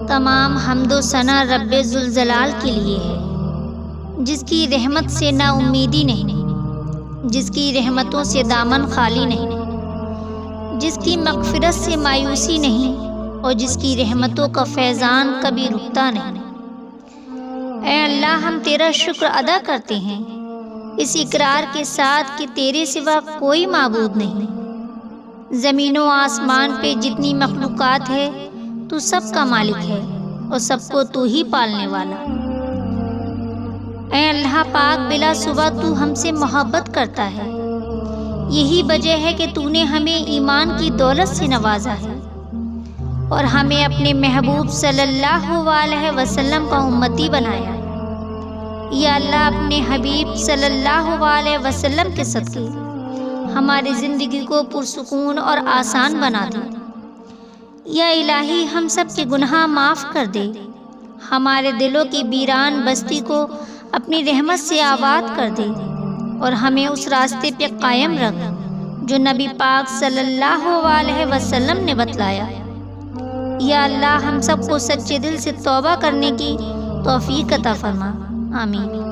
تمام حمد و ثنا رب ذوالجلال کے لیے ہے، جس کی رحمت سے نا امیدی نہیں، جس کی رحمتوں سے دامن خالی نہیں، جس کی مغفرت سے مایوسی نہیں اور جس کی رحمتوں کا فیضان کبھی رکتا نہیں۔ اے اللہ، ہم تیرا شکر ادا کرتے ہیں اس اقرار کے ساتھ کہ تیرے سوا کوئی معبود نہیں۔ زمین و آسمان پہ جتنی مخلوقات ہے تو سب کا مالک ہے اور سب کو تو ہی پالنے والا۔ اے اللہ پاک، بلا صبح تو ہم سے محبت کرتا ہے، یہی وجہ ہے کہ تو نے ہمیں ایمان کی دولت سے نوازا ہے اور ہمیں اپنے محبوب صلی اللہ علیہ وسلم کا امتی بنایا۔ یا اللہ، اپنے حبیب صلی اللہ علیہ وسلم کے صدقے ہماری زندگی کو پرسکون اور آسان بنا دے۔ یا الہی، ہم سب کے گناہ معاف کر دے، ہمارے دلوں کی ویران بستی کو اپنی رحمت سے آباد کر دے اور ہمیں اس راستے پہ قائم رکھ جو نبی پاک صلی اللہ علیہ وسلم نے بتلایا۔ یا اللہ، ہم سب کو سچے دل سے توبہ کرنے کی توفیق عطا فرما۔ آمین۔